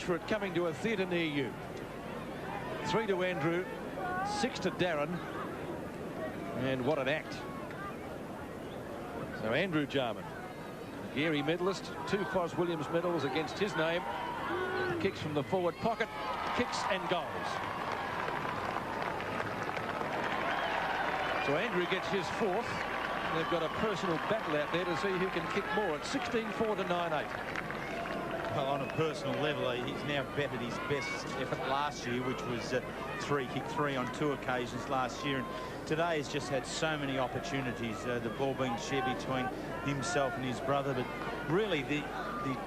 Watch for it coming to a theatre near you. 3 to Andrew, 6 to Darren. And what an act. So Andrew Jarman, Gary medalist, 2 Fos Williams medals against his name. Kicks from the forward pocket, kicks and goals. So Andrew gets his 4th. They've got a personal battle out there to see who can kick more at 16-4 to 9-8. Well, on a personal level, he's now bettered his best effort last year, which was 3 kick 3 on 2 occasions last year. And today has just had so many opportunities, the ball being shared between himself and his brother. But really, the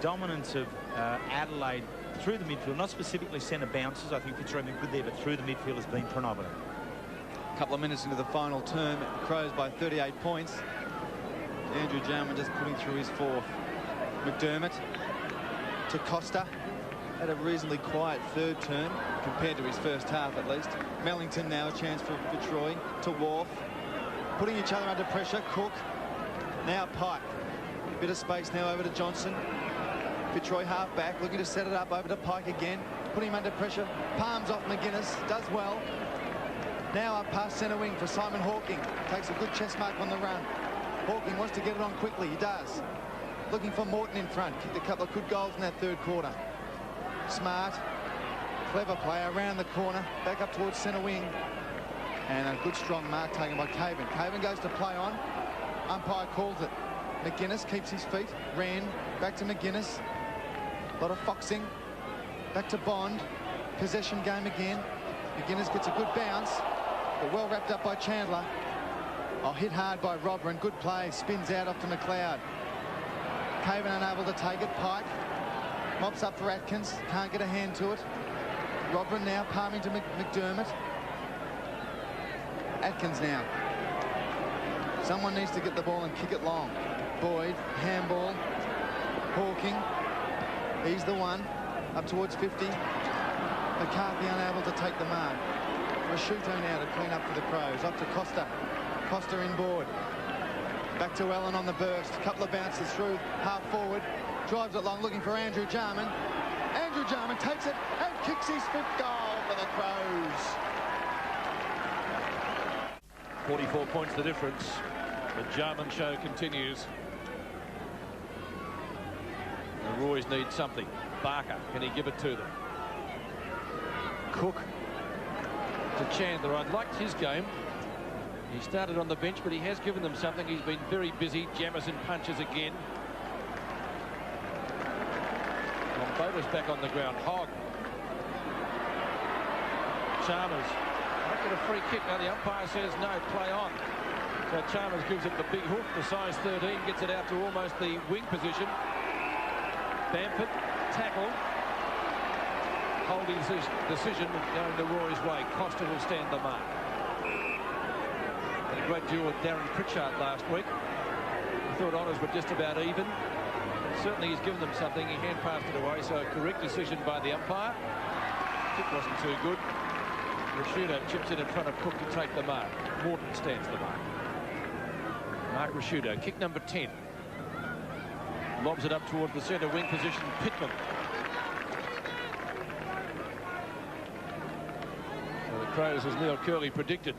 dominance of Adelaide through the midfield, not specifically centre bounces. I think Fitzroy been good there, but through the midfield has been predominant. A couple of minutes into the final term, Crows by 38 points. Andrew Jarman just putting through his 4th. McDermott to Costa. Had a reasonably quiet 3rd term compared to his first half at least. Mellington now a chance for Fitzroy to Wharf. Putting each other under pressure. Cook. Now Pike. Bit of space now over to Johnson. Fitzroy half back, looking to set it up over to Pike again. Putting him under pressure. Palms off McGuinness. Does well. Now up past centre wing for Simon Hawking. Takes a good chest mark on the run. Hawking wants to get it on quickly. He does. Looking for Morton in front. Kicked a couple of good goals in that 3rd quarter. Smart. Clever play around the corner. Back up towards centre wing. And a good strong mark taken by Caven. Caven goes to play on. Umpire calls it. McGuinness keeps his feet. Ran. Back to McGuinness. A lot of foxing. Back to Bond. Possession game again. McGuinness gets a good bounce. But well wrapped up by Chandler. Oh, hit hard by Robert. Good play. Spins out off to McLeod. Caven unable to take it. Pike mops up for Atkins. Can't get a hand to it. Robert now palming to McDermott. Atkins now. Someone needs to get the ball and kick it long. Boyd, handball. Hawking. He's the one. Up towards 50. McCarthy unable to take the mark. Rashuto now to clean up for the Crows. Up to Costa. Costa inboard. Back to Allen on the burst. A couple of bounces through half forward. Drives it long, looking for Andrew Jarman. Andrew Jarman takes it and kicks his 5th goal for the Crows. 44 points the difference. The Jarman show continues. The Roys need something. Barker, can he give it to them? Cook to Chandler. I liked his game. He started on the bench, but he has given them something. He's been very busy. Jamison punches again. Bombota's back on the ground. Hogg. Chalmers. Might get a free kick. Now the umpire says no, play on. So Chalmers gives it the big hook, the size 13, gets it out to almost the wing position. Bamford, tackle. Holding decision going the Roy's way. Costa will stand the mark. A great duel with Darren Pritchard last week. I thought honours were just about even. Certainly he's given them something. He hand passed it away, so a correct decision by the umpire. Kick wasn't too good. Rashuto chips in front of Cook to take the mark. Morton stands the mark. Mark Rashuto, kick number 10. Lobs it up towards the centre wing position. Pittman. So the Crows, as Neil Kerley predicted,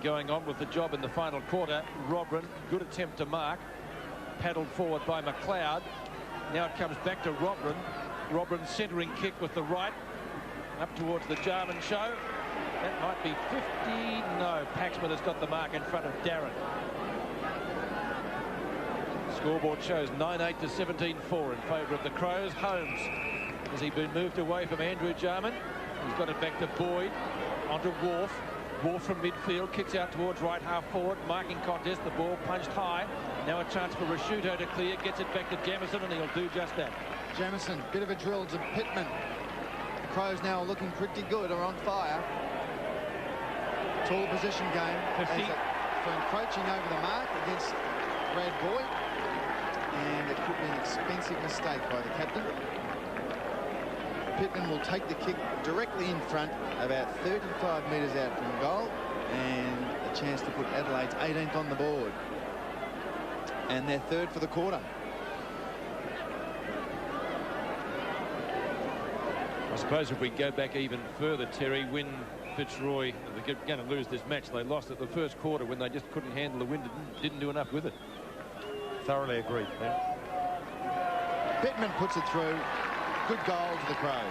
going on with the job in the final quarter. Robran, good attempt to mark. Paddled forward by McLeod. Now it comes back to Robran. Robran centering kick with the right. Up towards the Jarman show. That might be 50. No, Paxman has got the mark in front of Darren. Scoreboard shows 9-8 to 17-4 in favour of the Crows. Holmes, has he been moved away from Andrew Jarman? He's got it back to Boyd. Onto Wharf. Wharf from midfield, kicks out towards right half forward. Marking contest, the ball punched high. Now a chance for Rashuto to clear. Gets it back to Jamison, and he'll do just that. Jamison, bit of a drill to Pittman. The Crows now are looking pretty good, are on fire. Tall position game. 50. For encroaching over the mark against Brad Boyd. And it could be an expensive mistake by the captain. Pittman will take the kick directly in front, about 35 metres out from goal, and a chance to put Adelaide's 18th on the board. And their 3rd for the quarter. I suppose if we go back even further, Terry, when Fitzroy, they're going to lose this match. They lost it the first quarter when they just couldn't handle the wind. Didn't do enough with it. Thoroughly agree. Bittman puts it through. Good goal to the Crows.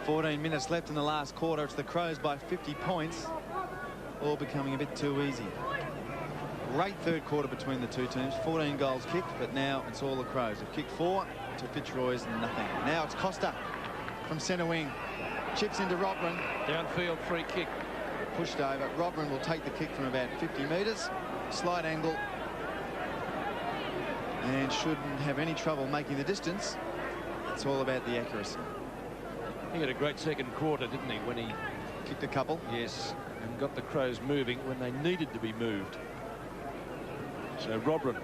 14 minutes left in the last quarter. It's the Crows by 50 points. All becoming a bit too easy. Great third quarter between the two teams. 14 goals kicked, but now it's all the Crows. They've kicked 4 to Fitzroy's nothing. Now it's Costa from centre wing. Chips into Robran. Downfield free kick. Pushed over. Robran will take the kick from about 50 metres. Slight angle. And shouldn't have any trouble making the distance. It's all about the accuracy. He had a great second quarter, didn't he, when he kicked a couple? Yes, and got the Crows moving when they needed to be moved. So Robran,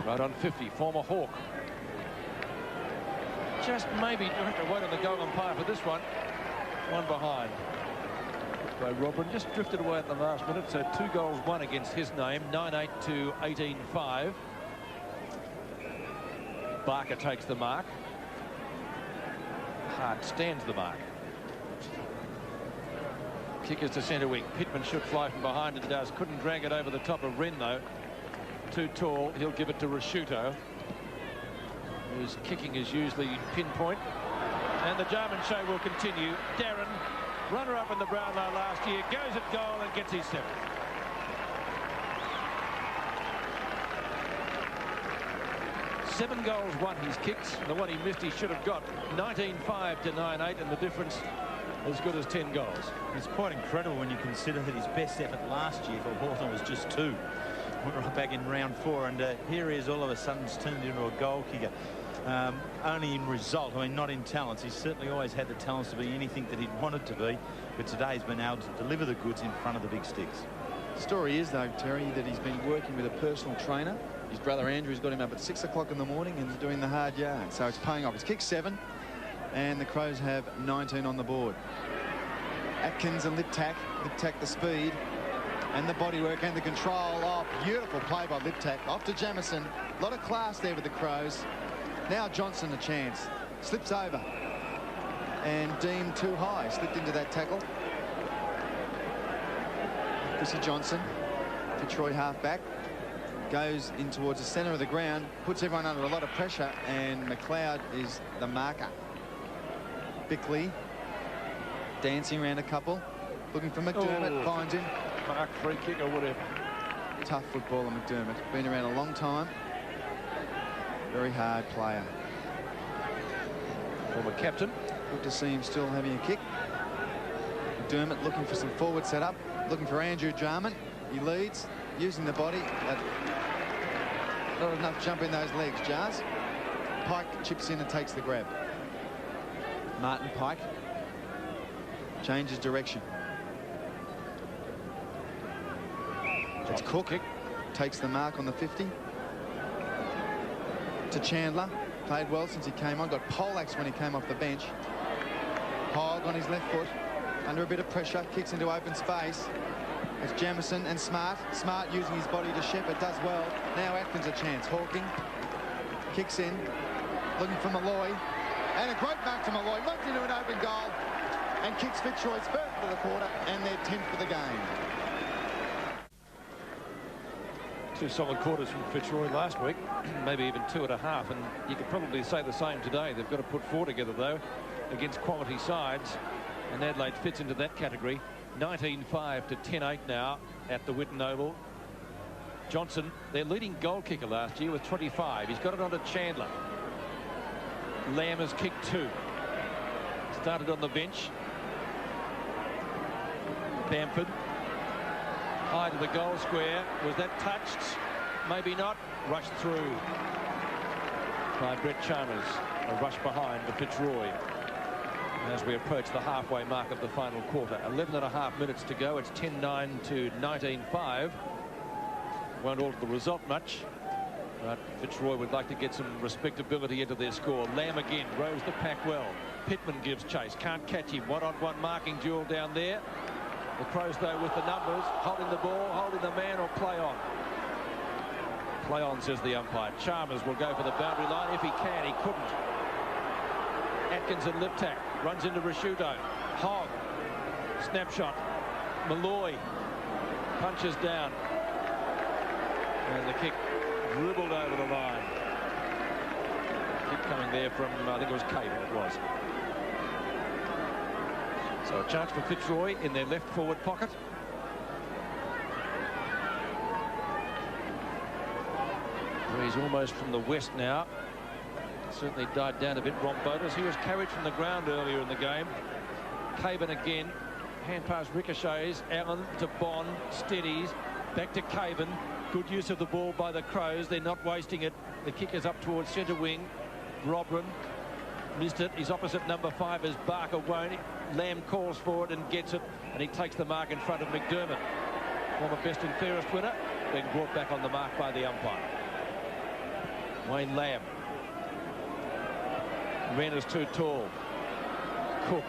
right on 50, former Hawk. Just maybe you have to wait on the goal umpire for this one. One behind. By Robran, just drifted away at the last minute. So 2 goals, 1 against his name. 9-8 to 18-5. Barker takes the mark. Hart stands the mark. Kickers to centre wing. Pittman should fly from behind and does. Couldn't drag it over the top of Wren though. Too tall. He'll give it to Rasciuto, whose kicking is usually pinpoint. And the German show will continue. Darren, runner-up in the Brownlow last year, goes at goal and gets his 7th. Seven goals, 1 he's kicked. The one he missed he should have got. 19-5 to 9-8, and the difference as good as 10 goals. It's quite incredible when you consider that his best effort last year for Hawthorn was just 2. Went right back in round 4, and here he is all of a sudden turned into a goal kicker. Only in result, I mean, not in talents. He's certainly always had the talents to be anything that he'd wanted to be, but today he's been able to deliver the goods in front of the big sticks. The story is, though, Terry, that he's been working with a personal trainer. His brother Andrew's got him up at 6 o'clock in the morning and doing the hard yard, so it's paying off. He's kicked 7, and the Crows have 19 on the board. Atkins and Liptak the speed and the bodywork and the control. Oh, beautiful play by Liptak. Off to Jamison. A lot of class there with the Crows. Now Johnson a chance. Slips over and deemed too high. Slipped into that tackle. Chrissy Johnson, Fitzroy half-back, goes in towards the centre of the ground, puts everyone under a lot of pressure, and McLeod is the marker. Bickley dancing around a couple, looking for McDermott, finds him. Mark, free kick or whatever. Tough footballer, McDermott. Been around a long time. Very hard player. Former captain. Good to see him still having a kick. McDermott looking for some forward setup, looking for Andrew Jarman. He leads, using the body. Not enough jump in those legs, Jars. Pike chips in and takes the grab. Martin Pike changes direction. It's Cook. Takes the mark on the 50. To Chandler. Played well since he came on. Got poleaxed when he came off the bench. Hogg on his left foot. Under a bit of pressure. Kicks into open space. It's Jamison and Smart. Smart using his body to shepherd. Does well. Now Atkins a chance. Hawking. Kicks in. Looking for Malloy. And a great mark to Malloy. Runs into an open goal. And kicks Fitzroy's first for the quarter. And their 10th for the game. 2 solid quarters from Fitzroy last week, maybe even 2.5, and you could probably say the same today. They've got to put 4 together, though, against quality sides, and Adelaide fits into that category. 19-5 to 10-8 now at the Whitten Oval. Johnson, their leading goal kicker last year with 25. He's got it onto Chandler. Lamb has kicked 2. Started on the bench. Bamford. High to the goal square. Was that touched? Maybe not. Rushed through by Brett Chalmers. A rush behind for Fitzroy. As we approach the halfway mark of the final quarter. 11.5 minutes to go. It's 10-9 to 19-5. Won't alter the result much. But Fitzroy would like to get some respectability into their score. Lamb again. Rows the pack well. Pittman gives chase. Can't catch him. One-on-one marking duel down there. The Crows, though, with the numbers, holding the ball, holding the man, or play on. Play on, says the umpire. Chalmers will go for the boundary line if he can. He couldn't. Atkins and Liptak. Runs into Rashuto. Hogg. Snapshot. Malloy. Punches down. And the kick dribbled over the line. Kick coming there from, I think it was Caven, it was. So a chance for Fitzroy in their left forward pocket. Breeze almost from the west now. Certainly died down a bit, Rombotis. He was carried from the ground earlier in the game. Caven again. Hand pass ricochets. Allen to Bond. Steadies. Back to Caven. Good use of the ball by the Crows. They're not wasting it. The kick is up towards centre wing. Robran missed it. His opposite number 5 is Barker won't. Lamb calls for it and gets it, and he takes the mark in front of McDermott. Former best and fairest winner, being brought back on the mark by the umpire. Wayne Lamb. Wren is too tall. Cook.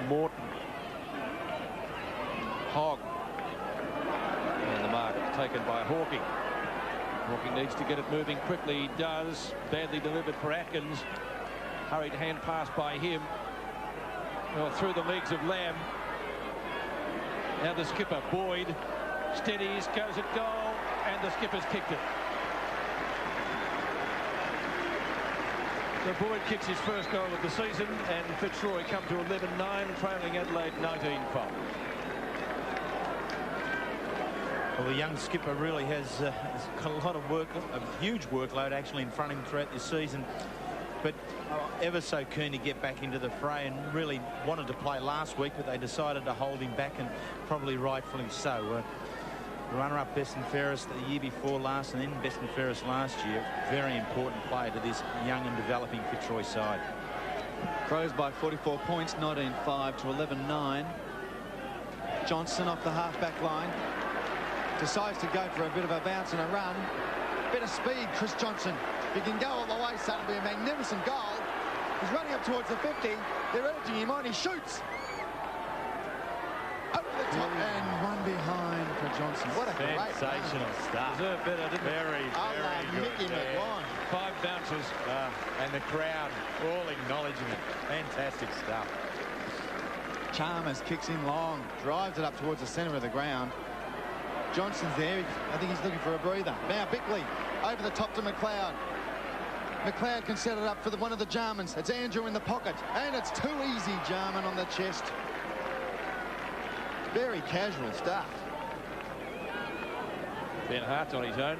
Morton. Hogg. And the mark taken by Hawking. Hawking needs to get it moving quickly. He does. Badly delivered for Atkins. Hurried hand pass by him. Well, through the legs of Lamb. Now the skipper, Boyd. Steadies, goes at goal, and the skipper's kicked it. So Boyd kicks his first goal of the season, and Fitzroy come to 11-9, trailing Adelaide 19-5. Well, the young skipper really has got a lot of work, a huge workload actually in front of him throughout this season. But ever so keen to get back into the fray, and really wanted to play last week, but they decided to hold him back, and probably rightfully so. Runner-up best and fairest the year before last, and then best and fairest last year. Very important player to this young and developing Fitzroy side. Crows by 44 points, 19-5 to 11-9. Johnson off the half-back line. Decides to go for a bit of a bounce and a run. Bit of speed, Chris Johnson. If he can go all the way, so it'll be a magnificent goal. He's running up towards the 50. They're urging him on. He shoots. Over the top and one behind for Johnson. What a sensational stuff. Deserved better, didn't it? Very good. Mickey McGuire. 5 bounces. And the crowd all acknowledging it. Fantastic stuff. Chalmers kicks in long, drives it up towards the centre of the ground. Johnson's there. I think he's looking for a breather. Now Bickley over the top to McLeod. McLeod can set it up for one of the Jarmans. It's Andrew in the pocket, and it's too easy. Jarman on the chest. Very casual stuff. Ben Hart's on his own.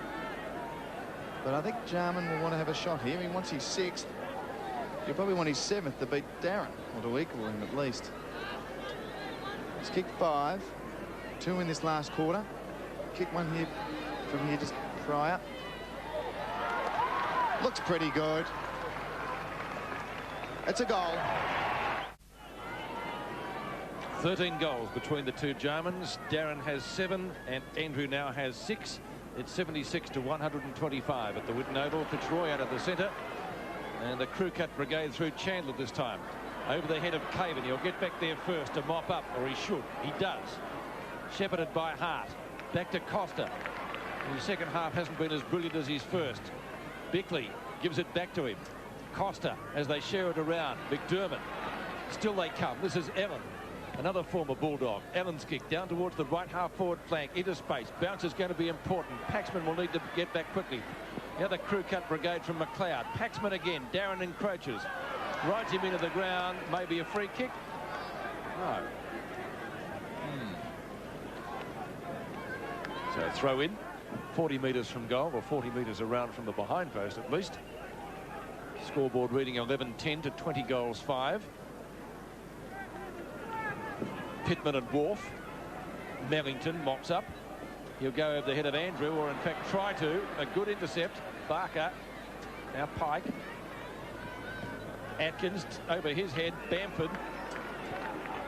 But I think Jarman will want to have a shot here. He wants his 6th. He'll probably want his 7th to beat Darren, or to equal him at least. He's kicked 5. 2 in this last quarter. Kick one here from here just prior. Looks pretty good. It's a goal. 13 goals between the two Germans. Darren has 7 and Andrew now has 6. It's 76 to 125 at the Whitten Oval. Fitzroy out of the centre, and the crew cut brigade through Chandler this time. Over the head of Caven. He'll get back there first to mop up, or he should. He does. Shepherded by Hart. Back to Costa. His second half hasn't been as brilliant as his first. Bickley gives it back to him. Costa as they share it around. McDermott. Still they come. This is Allen. Another former Bulldog. Allen's kick down towards the right half forward flank. Into space. Bounce is going to be important. Paxman will need to get back quickly. The other crew cut brigade from McLeod. Paxman again. Darren encroaches. Rides him into the ground. Maybe a free kick. No. So throw in. 40 metres from goal, or 40 metres around from the behind post at least. Scoreboard reading 11-10 to 20 goals 5. Pittman and Wharf. Mellington mops up. He'll go over the head of Andrew, or in fact try to. A good intercept. Barker. Now Pike. Atkins over his head. Bamford.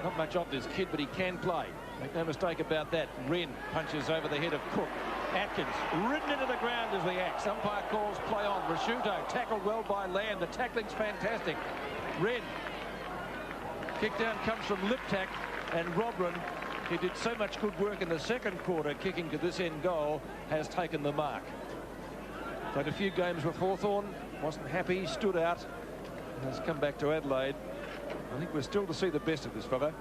Not much off this kid, but he can play. Make no mistake about that. Wren punches over the head of Cook. Atkins ridden into the ground as the axe. Umpire calls play on. Rashuto tackled well by Lamb. The tackling's fantastic. Wren. Kick down comes from Liptak, and Robran, who did so much good work in the second quarter kicking to this end goal, has taken the mark. Played a few games with Hawthorn. Wasn't happy. Stood out. has come back to Adelaide. I think we're still to see the best of this fella.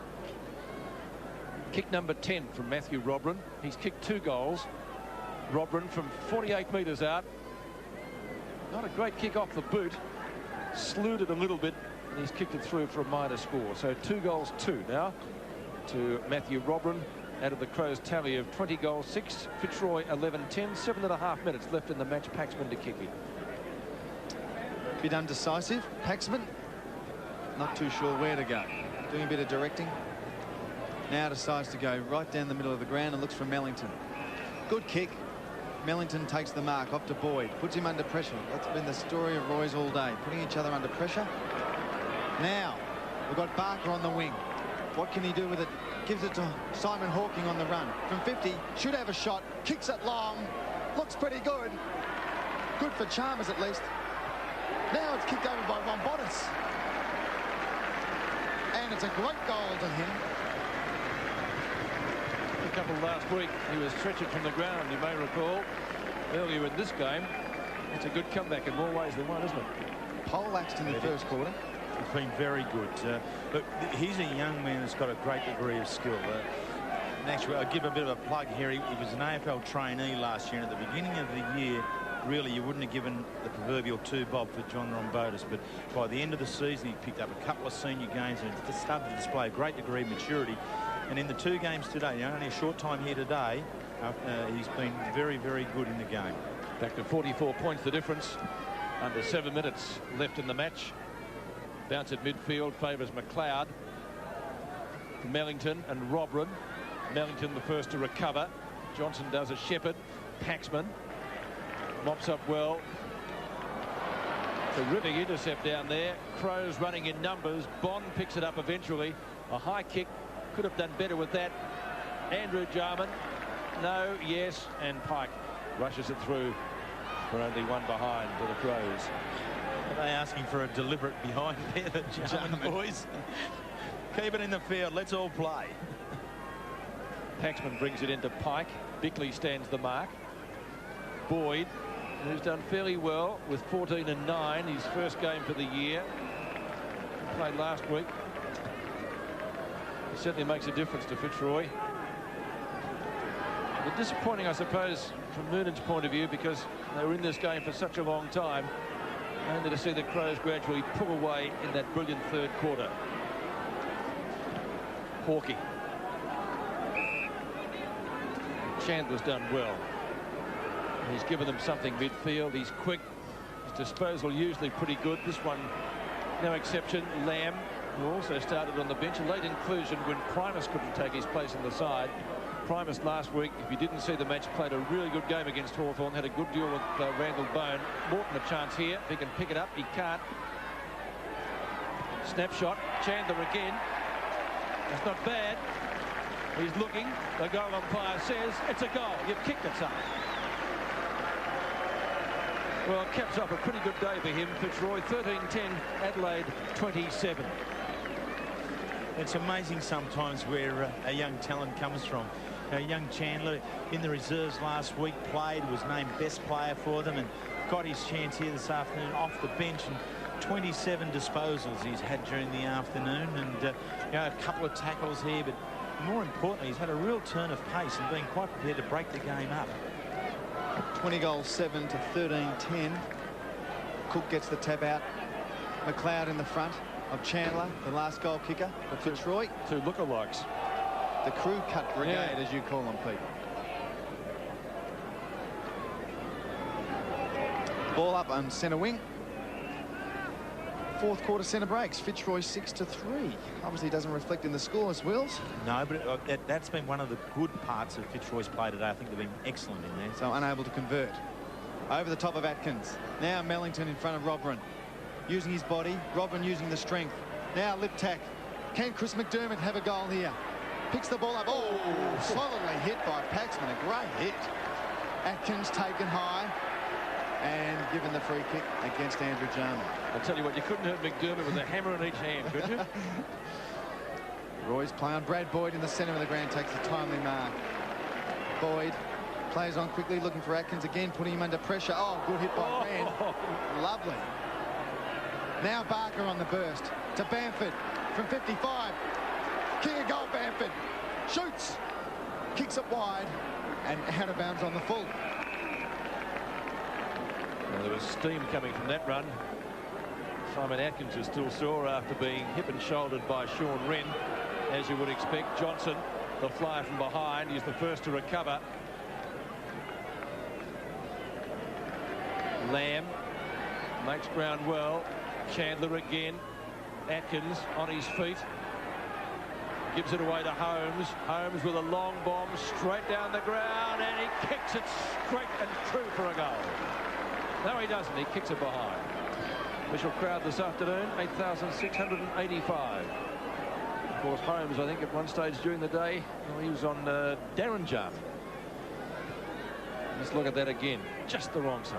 Kick number 10 from Matthew Robran. He's kicked 2 goals. Robran from 48 metres out. Not a great kick off the boot. Slewed it a little bit, and he's kicked it through for a minor score. So 2 goals, 2 now to Matthew Robran out of the Crows' tally of 20 goals, 6. Fitzroy 11-10, 7.5 minutes left in the match. Paxman to kick it. Bit undecisive. Paxman, not too sure where to go. Doing a bit of directing. Now decides to go right down the middle of the ground and looks for Mellington. Good kick. Mellington takes the mark off to Boyd, puts him under pressure. That's been the story of Roy's all day, putting each other under pressure. Now we've got Barker on the wing. What can he do with it? Gives it to Simon Hawking on the run from 50. Should have a shot. Kicks it long. Looks pretty good. Good for Chalmers at least. Now it's kicked over by Ron Bottas, and it's a great goal to him. A couple last week, he was stretching from the ground, you may recall, earlier in this game. It's a good comeback in more ways than one, isn't it? Poleaxed in the first quarter. It's been very good. But he's a young man that's got a great degree of skill. Actually, I'll give a bit of a plug here. He was an AFL trainee last year, and at the beginning of the year, really, you wouldn't have given the proverbial 2-bob for John Rombotis, but by the end of the season, he picked up a couple of senior games and started to display a great degree of maturity. And in the 2 games today, only a short time here today, he's been very, very good in the game. Back to 44 points, the difference. Under 7 minutes left in the match. Bounce at midfield favours McLeod. Mellington and Robran. Mellington the first to recover. Johnson does a shepherd. Paxman mops up well. Terrific intercept down there. Crows running in numbers. Bond picks it up eventually. A high kick. Could have done better with that. Andrew Jarman. No, yes, and Pike rushes it through for only 1 behind to the Crows. Are they asking for a deliberate behind there, the Jarman boys? Keep it in the field. Let's all play. Paxman brings it into Pike. Bickley stands the mark. Boyd, who's done fairly well with 14 and 9, his first game for the year. Played last week. It certainly makes a difference to Fitzroy. But disappointing, I suppose, from Noonan's point of view, because they were in this game for such a long time, only to see the Crows gradually pull away in that brilliant third quarter. Hawking. Chandler's done well. He's given them something midfield. He's quick. His disposal usually pretty good. This one, no exception. Lamb, who also started on the bench. A late inclusion when Primus couldn't take his place on the side. Primus last week, if you didn't see the match, played a really good game against Hawthorn. Had a good duel with Randall Bone. Morton a chance here. If he can pick it up, he can't. Snapshot. Chandler again. It's not bad. He's looking. The goal umpire says it's a goal. You've kicked it, son. Well, caps off a pretty good day for him. Fitzroy 13-10, Adelaide 27. It's amazing sometimes where a young talent comes from. Young Chandler in the reserves last week played, was named best player for them and got his chance here this afternoon off the bench, and 27 disposals he's had during the afternoon, and a couple of tackles here, but more importantly, he's had a real turn of pace and been quite prepared to break the game up. 20 goals, 7 to 13-10. Cook gets the tap out. McLeod in the front of Chandler, the last goal kicker for Fitzroy. 2 lookalikes. The crew cut brigade, as you call them, Pete. Ball up on centre wing. Fourth quarter centre breaks. Fitzroy 6-3. Obviously doesn't reflect in the score as Wills. No, but that's been one of the good parts of Fitzroy's play today. I think they've been excellent in there. So unable to convert. Over the top of Atkins. Now Mellington in front of Robran. Using his body. Robran using the strength. Now lip tack. Can Chris McDermott have a goal here? Picks the ball up. Oh, solidly hit by Paxman. A great hit. Atkins taken high and given the free kick against Andrew Jarman. I'll tell you what, you couldn't hurt McDermott with a hammer in each hand, could you? Roy's play on. Brad Boyd in the centre of the ground takes a timely mark. Boyd plays on quickly, looking for Atkins again, putting him under pressure. Oh, good hit by Rand. Lovely. Now Barker on the burst to Bamford from 55. King of goal, Bamford. Shoots. Kicks it wide and out of bounds on the full. Well, there was steam coming from that run. Simon Atkins is still sore after being hip and shouldered by Sean Wren, as you would expect. Johnson, the flyer from behind, is the first to recover. Lamb makes ground well. Chandler again. Atkins on his feet. Gives it away to Holmes. Holmes with a long bomb straight down the ground, and he kicks it straight and true for a goal. No, he doesn't. He kicks it behind. Official crowd this afternoon, 8,685. Of course, Holmes, I think, at one stage during the day, well, he was on Darren Jarman. Let's look at that again. Just the wrong side.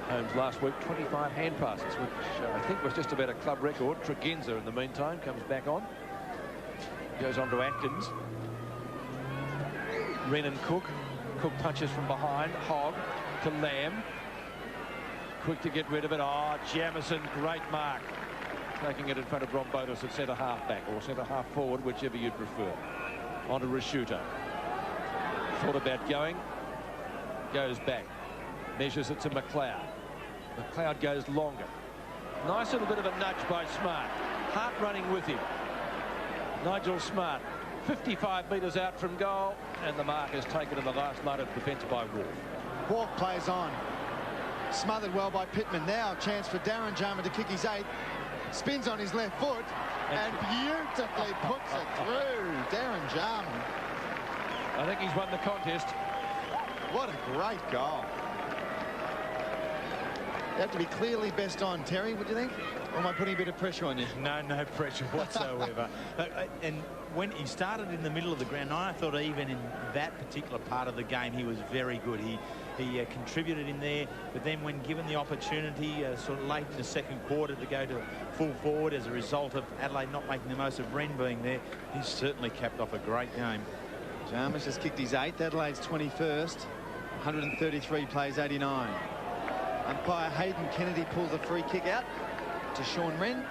Holmes last week, 25 hand passes, which I think was just about a club record. Tregenza, in the meantime, comes back on. Goes on to Atkins. Wren and Cook. Cook punches from behind. Hogg to Lamb. Quick to get rid of it. Oh, Jamison, great mark. Taking it in front of Rombotis at centre half back, or centre half forward, whichever you'd prefer. On to Rashuta. Thought about going. Goes back. Measures it to McLeod. McLeod goes longer. Nice little bit of a nudge by Smart. Hart running with him. Nigel Smart, 55 metres out from goal, and the mark is taken in the last line of defence by Wolf. Walk plays on. Smothered well by Pittman. Now a chance for Darren Jarman to kick his 8th. Spins on his left foot and beautifully puts it through. Darren Jarman. I think he's won the contest. What a great goal. You have to be clearly best on, Terry, what do you think? Or am I putting a bit of pressure on you? No pressure whatsoever. And when he started in the middle of the ground, I thought even in that particular part of the game he was very good. He contributed in there, but then when given the opportunity sort of late in the second quarter to go to full forward as a result of Adelaide not making the most of Wren being there, he's certainly capped off a great game. Jarman's just kicked his 8th. Adelaide's 21st. 133 plays 89. Umpire Hayden Kennedy pulls a free kick out to Sean Wren.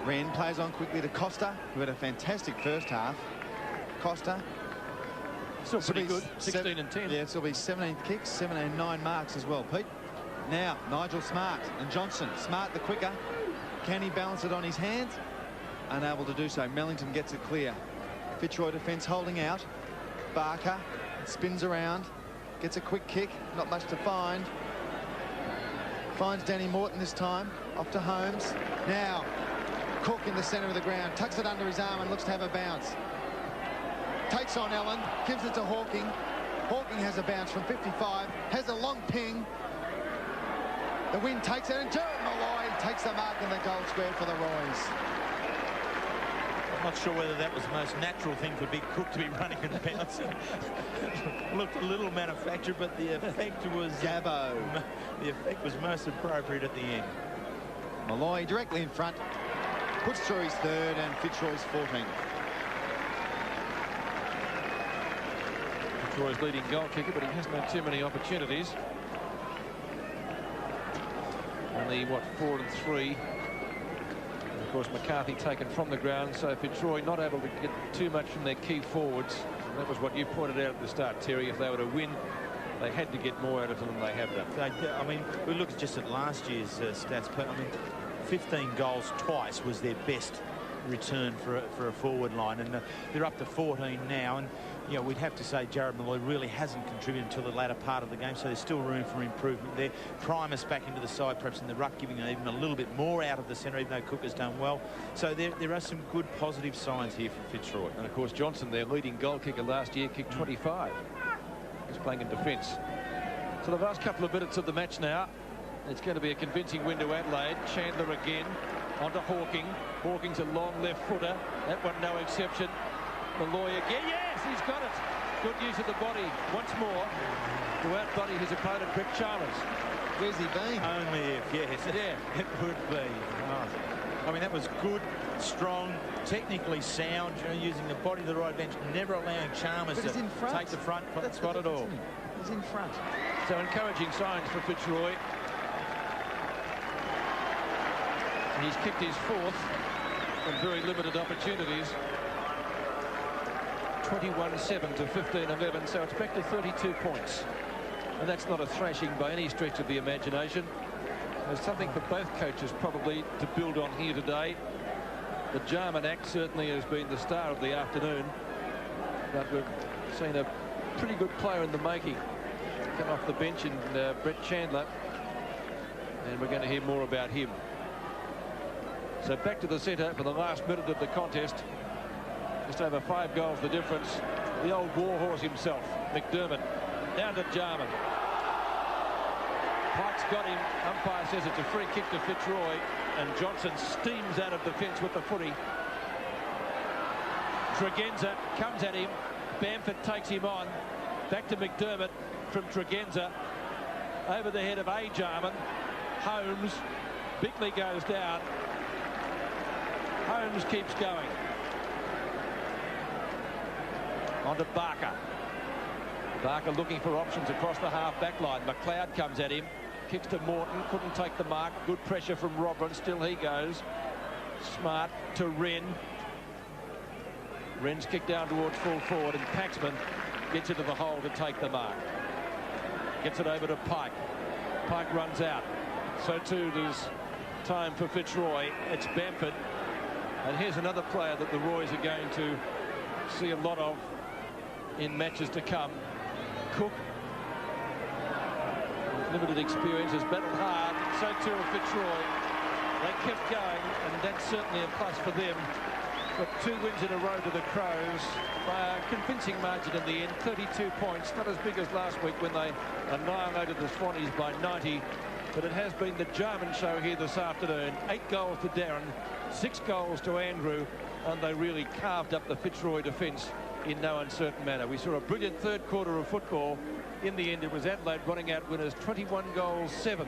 Wren plays on quickly to Costa, who had a fantastic first half. Costa. Still pretty good, 16 and 10. Yeah, it'll be 17 kicks, 17 and 9 marks as well, Pete. Now, Nigel Smart and Johnson. Smart the quicker. Can he balance it on his hands? Unable to do so. Mellington gets it clear. Fitzroy defence holding out. Barker spins around. Gets a quick kick. Not much to find. Finds Danny Morton this time. Off to Holmes. Now, Cook in the centre of the ground. Tucks it under his arm and looks to have a bounce. Takes on Allen. Gives it to Hawking. Hawking has a bounce from 55. Has a long ping. The wind takes it, and Jared Malloy takes the mark in the goal square for the Royals. I'm not sure whether that was the most natural thing for Big Cook to be running and bouncing. Looked a little manufactured, but the effect was Gabbo. The effect was most appropriate at the end. Malloy directly in front, puts through his 3rd, and Fitzroy's 14th. Fitzroy's leading goal kicker, but he hasn't had too many opportunities. Only, what, 4 and 3. Of course, McCarthy taken from the ground, so Fitzroy not able to get too much from their key forwards. And that was what you pointed out at the start, Terry. If they were to win, they had to get more out of them than they have done. I mean, we looked just at last year's stats. I mean, 15 goals twice was their best return for a forward line, and they're up to 14 now. And you know, we'd have to say Jared Malloy really hasn't contributed until the latter part of the game, so there's still room for improvement there. Primus back into the side, perhaps in the ruck, giving them even a little bit more out of the centre, even though Cook has done well. So there are some good positive signs here for Fitzroy. And of course, Johnson, their leading goal kicker last year, kicked 25. He's playing in defence. So the last couple of minutes of the match now, it's going to be a convincing win to Adelaide. Chandler again, onto Hawking. Hawking's a long left footer. That one no exception. Malloy again. Yes, he's got it. Good use of the body once more to outbody his opponent, Brett Chalmers. Where's he been? Only if, yes. Yeah. It would be. Oh. I mean, that was good, strong, technically sound, you know, using the body to the right bench, never allowing Chalmers to take the front spot at all. He's in front. So encouraging signs for Fitzroy. He's kicked his fourth from very limited opportunities. 21-7 to 15-11, so it's back to 32 points. And that's not a thrashing by any stretch of the imagination. There's something for both coaches probably to build on here today. The Jarman act certainly has been the star of the afternoon, but we've seen a pretty good player in the making come off the bench in Brett Chandler, and we're going to hear more about him. So back to the centre for the last minute of the contest. Just over 5 goals the difference. The old warhorse himself, McDermott, down to Jarman. Pike's got him. Umpire says it's a free kick to Fitzroy, and Johnson steams out of the fence with the footy. Tregenza comes at him. Bamford takes him on. Back to McDermott from Tregenza. Over the head of A. Jarman. Holmes. Bickley goes down. Holmes keeps going. On to Barker. Barker looking for options across the half-back line. McLeod comes at him. Kicks to Morton. Couldn't take the mark. Good pressure from Robin. Still he goes. Smart to Wren. Wren's kicked down towards full forward, and Paxman gets into the hole to take the mark. Gets it over to Pike. Pike runs out. So too there's time for Fitzroy. It's Bamford. And here's another player that the Roys are going to see a lot of in matches to come. Cook, with limited experience, has battled hard. So too Fitzroy. They kept going, and that's certainly a plus for them. But 2 wins in a row to the Crows by a convincing margin in the end. 32 points, not as big as last week when they annihilated the Swannies by 90. But it has been the Jarman show here this afternoon. 8 goals to Darren, 6 goals to Andrew, and they really carved up the Fitzroy defence in no uncertain manner. We saw a brilliant third quarter of football. In the end, it was Adelaide running out winners 21-7.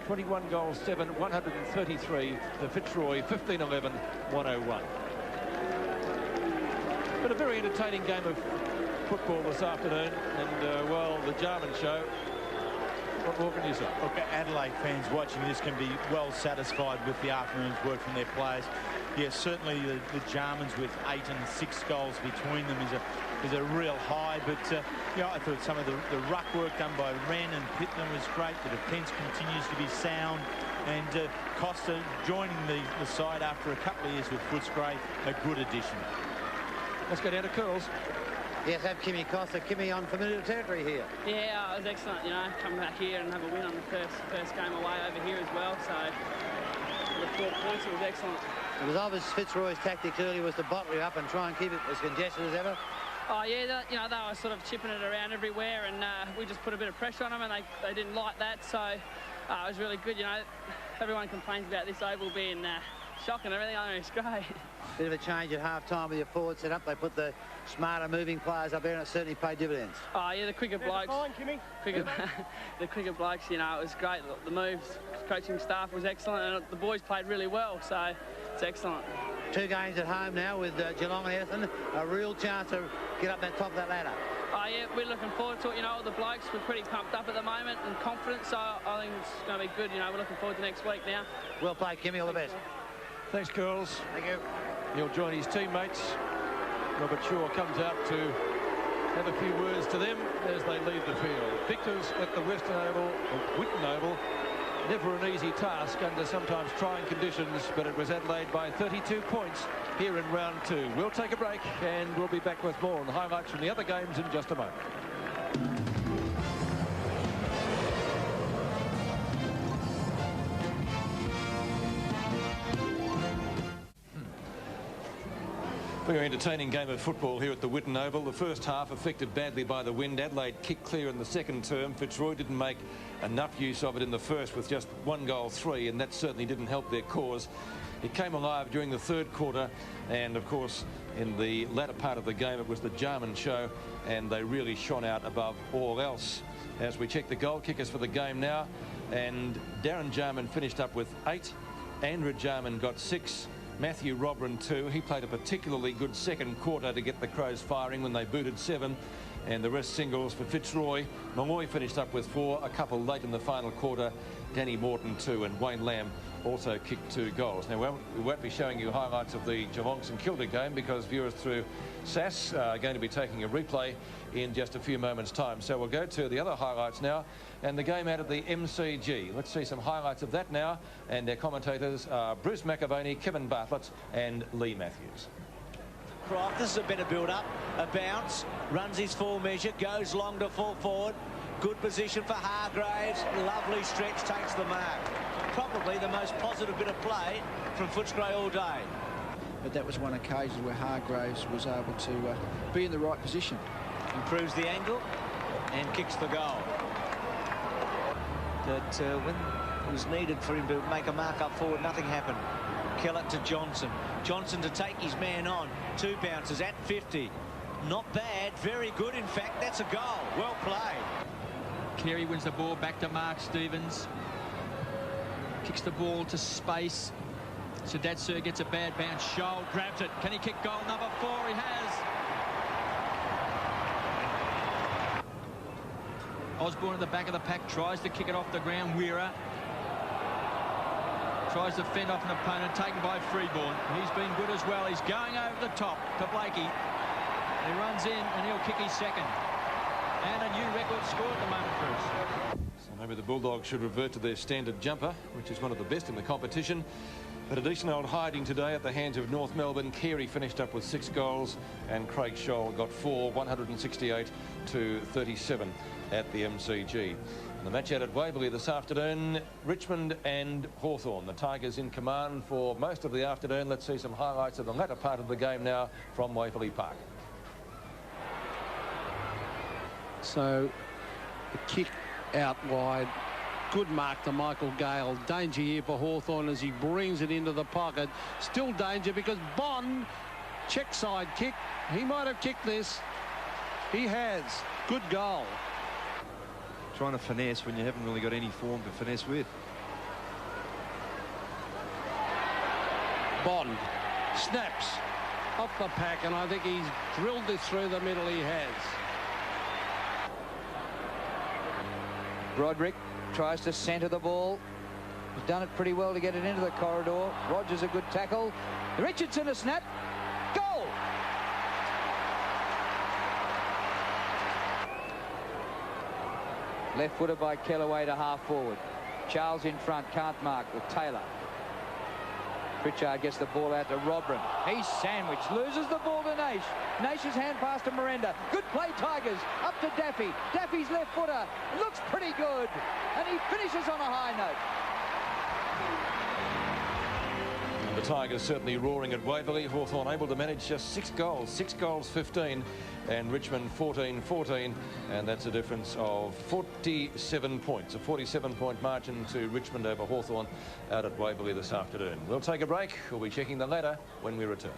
21-7, 133 to Fitzroy, 15-11, 101. But a very entertaining game of football this afternoon, and well, the Jarman show. What more can you say? Look, Adelaide fans watching this can be well satisfied with the afternoon's work from their players. Yes, certainly the Jarmans with 8 and 6 goals between them is a real high, but yeah, I thought some of the ruck work done by Wren and Pittman was great. The defence continues to be sound, and Costa joining the side after a couple of years with Footscray, a good addition. Let's go down to Curls. Yes, have Kimmy Costa. Kimmy on familiar territory here. Yeah, it was excellent, you know, coming back here and have a win on the first game away over here as well. So the 4 points, it was excellent. It was obvious Fitzroy's tactics earlier was to bottle you up and try and keep it as congested as ever. Oh yeah, you know, they were sort of chipping it around everywhere, and we just put a bit of pressure on them, and they didn't like that. So it was really good. You know, everyone complains about this oval being shocking and everything. I mean, it's great. Bit of a change at half-time with your forward set up. They put the smarter moving players up there, and it certainly paid dividends. Oh yeah, the quicker blokes. The quicker blokes, you know, it was great. The moves, coaching staff was excellent, and the boys played really well, so it's excellent. 2 games at home now with Geelong and Hawthorn. A real chance to get up that top of that ladder. Oh yeah, we're looking forward to it. You know, all the blokes, we're pretty pumped up at the moment and confident, so I think it's going to be good. You know, we're looking forward to next week now. Well played, Kimmy. All the best. Thanks, Curls. Thank you. He'll join his teammates. Robert Shaw comes out to have a few words to them as they leave the field. Victors at the Western Oval, or Whitten Oval. Never an easy task under sometimes trying conditions, but it was Adelaide by 32 points here in round 2. We'll take a break, and we'll be back with more on the highlights from the other games in just a moment. Very entertaining game of football here at the Whitten Oval. The first half affected badly by the wind. Adelaide kicked clear in the second term. Fitzroy didn't make enough use of it in the first with just 1 goal 3, and that certainly didn't help their cause. It came alive during the third quarter, and of course in the latter part of the game it was the Jarman show, and they really shone out above all else. As we check the goal kickers for the game now, and Darren Jarman finished up with 8. Andrew Jarman got 6. Matthew Robran 2. He played a particularly good second quarter to get the Crows firing when they booted 7, and the rest singles for Fitzroy. Malloy finished up with 4, a couple late in the final quarter, Danny Morton 2, and Wayne Lamb also kicked 2 goals. Now, we won't be showing you highlights of the Geelong St Kilda game because viewers through SAS are going to be taking a replay in just a few moments' time. So we'll go to the other highlights now, and the game out at the MCG. Let's see some highlights of that now, and their commentators are Bruce McAvaney, Kevin Bartlett and Lee Matthews. This is a better build-up, a bounce, runs his full measure, goes long to full forward. Good position for Hargraves, lovely stretch, takes the mark. Probably the most positive bit of play from Fitzroy all day. But that was one occasion where Hargraves was able to be in the right position. Improves the angle and kicks the goal. That when it was needed for him to make a mark up forward, nothing happened. Kerley to Johnson. Johnson to take his man on. 2 bounces at 50. Not bad, very good in fact. That's a goal. Well played. Carey wins the ball back to Mark Stevens. Kicks the ball to space. Sir gets a bad bounce. Scholl grabs it. Can he kick goal number 4? He has. Osborne at the back of the pack tries to kick it off the ground. Weira tries to fend off an opponent, taken by Freeborn. He's been good as well. He's going over the top to Blakey. He runs in and he'll kick his second. And a new record score at the moment, Bruce. So maybe the Bulldogs should revert to their standard jumper, which is one of the best in the competition. But a decent old hiding today at the hands of North Melbourne. Carey finished up with 6 goals and Craig Scholl got 4, 168 to 37 at the MCG. The match out at Waverley this afternoon, Richmond and Hawthorn. The Tigers in command for most of the afternoon. Let's see some highlights of the latter part of the game now from Waverley Park. So the kick out wide. Good mark to Michael Gale. Danger here for Hawthorn as he brings it into the pocket. Still danger because Bond, check side kick. He might have kicked this. He has. Good goal. Trying to finesse when you haven't really got any form to finesse with. Bond snaps off the pack, and I think he's drilled this through the middle. He has. Broderick tries to centre the ball. He's done it pretty well to get it into the corridor. Rogers a good tackle. Richardson a snap. Goal! Left footer by Kellaway to half forward. Charles in front, can't mark with Taylor. Pritchard gets the ball out to Robran. He's sandwiched, loses the ball to Naish. Naish's hand pass to Miranda. Good play, Tigers. Up to Daffy. Daffy's left footer. Looks pretty good. And he finishes on a high note. The Tigers certainly roaring at Waverley. Hawthorn able to manage just 6 goals. 6 goals, 15. And Richmond 14-14. And that's a difference of 47 points. A 47-point margin to Richmond over Hawthorn out at Waverley this afternoon. We'll take a break. We'll be checking the ladder when we return.